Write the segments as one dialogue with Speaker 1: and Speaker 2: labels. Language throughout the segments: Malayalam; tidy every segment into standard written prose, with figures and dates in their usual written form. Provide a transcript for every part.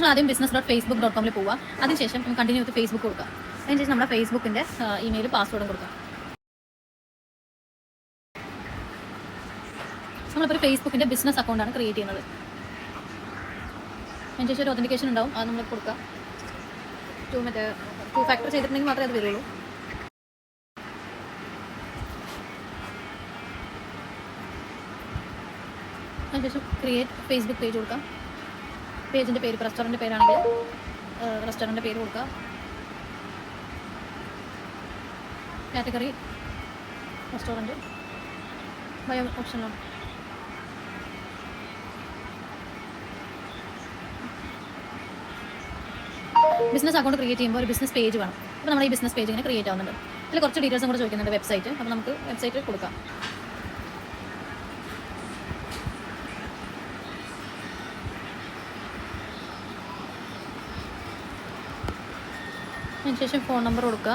Speaker 1: നമ്മൾ ആദ്യം business.facebook.com പോവുക. അതിനുശേഷം നമുക്ക് കണ്ടിന്യൂ വിത്ത് ഫേസ്ബുക്ക് കൊടുക്കുക. അതിനുശേഷം നമ്മുടെ ഫേസ്ബുക്കിൻ്റെ ഇമെയിൽ പാസ്വേഡും കൊടുക്കുക. നമ്മളിപ്പോൾ ഒരു ഫേസ്ബുക്കിൻ്റെ ബിസിനസ് അക്കൗണ്ടാണ് ക്രിയേറ്റ് ചെയ്യുന്നത്. അതിനുശേഷം ഒരു ഒതൻറ്റിക്കേഷൻ ഉണ്ടാവും, അത് നമ്മൾ കൊടുക്കുക. ടു ഫാക്ടർ ചെയ്തിട്ടുണ്ടെങ്കിൽ മാത്രമേ അത് വരുള്ളൂ. അതിനുശേഷം ക്രിയേറ്റ് ഫേസ്ബുക്ക് പേജ് കൊടുക്കാം. പേജിൻ്റെ പേര് ഇപ്പോൾ റെസ്റ്റോറൻറ്റ് പേരാണെങ്കിൽ റെസ്റ്റോറൻറ്റ് പേര് കൊടുക്കുക. കാറ്റഗറി റെസ്റ്റോറൻറ്റ്, ബയോ ഓപ്ഷനിലാണ്. ബിസിനസ് അക്കൗണ്ട് ക്രിയേറ്റ് ചെയ്യുമ്പോൾ ഒരു ബിസിനസ് പേജ് വേണം. അപ്പോൾ നമ്മൾ ഈ ബിസിനസ് പേജ് ഇങ്ങനെ ക്രിയേറ്റ് ആവുന്നുണ്ട്. അതിൽ കുറച്ച് ഡീറ്റെയിൽസും കൂടെ ചോദിക്കുന്നുണ്ട്, വെബ്സൈറ്റ്. അപ്പോൾ നമുക്ക് വെബ്സൈറ്റ് കൊടുക്കാം. അതിനുശേഷം ഫോൺ നമ്പർ കൊടുക്കുക.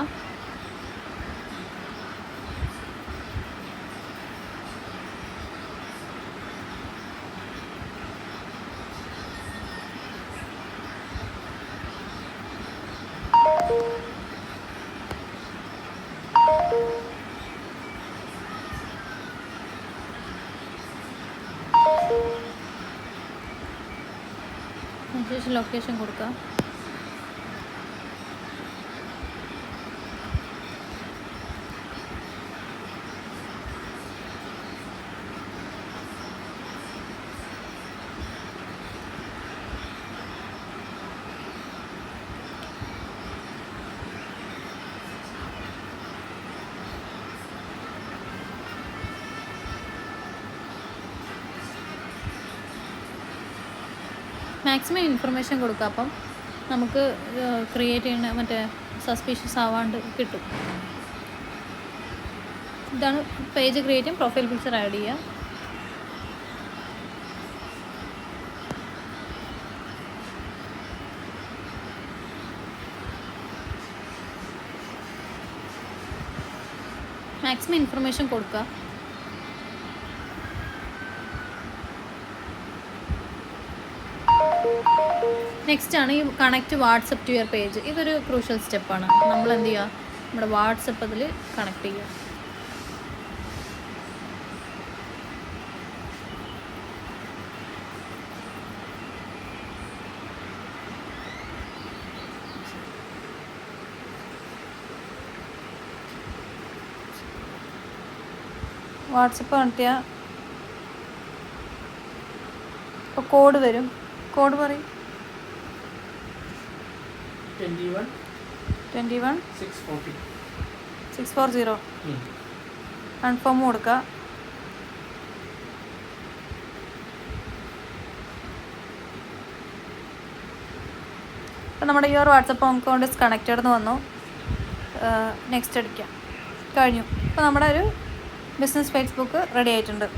Speaker 1: അതിനുശേഷം ലൊക്കേഷൻ കൊടുക്കുക. മാക്സിമം ഇൻഫർമേഷൻ കൊടുക്കുക. അപ്പം നമുക്ക് ക്രിയേറ്റ് ചെയ്യുന്ന മറ്റേ സസ്പീഷ്യസ് ആവാണ്ട് കിട്ടും. ഇതാണ് പേജ് ക്രിയേറ്റ് ചെയ്യും. പ്രൊഫൈൽ പിക്ചർ ആഡ് ചെയ്യുക. മാക്സിമം ഇൻഫർമേഷൻ കൊടുക്കുക. നെക്സ്റ്റ് ആണ് ഈ connect WhatsApp to your page. ഇതൊരു ക്രൂഷ്യൽ സ്റ്റെപ്പാണ്. നമ്മൾ എന്ത് ചെയ്യുക, നമ്മുടെ വാട്സപ്പ് അതിൽ കണക്ട് ചെയ്യുക. വാട്സപ്പ് കണക്ട് ചെയ്യുക. ഇപ്പോൾ കോഡ് വരും. കോഡ് പറയും. 21 640. കൺഫേം കൊടുക്കുക. അപ്പോൾ നമ്മുടെ ഈ ഒരു വാട്സപ്പ് അക്കൗണ്ട് ഇസ് കണക്റ്റഡ് എന്ന് വന്നു. നെക്സ്റ്റ് അടിക്കാം. കഴിഞ്ഞു. അപ്പോൾ നമ്മുടെ ഒരു ബിസിനസ് ഫേസ്ബുക്ക് റെഡി ആയിട്ടുണ്ട്.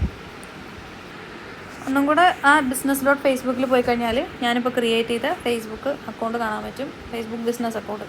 Speaker 1: ഒന്നും കൂടെ ആ business.facebook പോയി കഴിഞ്ഞാൽ ഞാനിപ്പോൾ ക്രിയേറ്റ് ചെയ്ത ഫേസ്ബുക്ക് അക്കൗണ്ട് കാണാൻ പറ്റും. Facebook business account.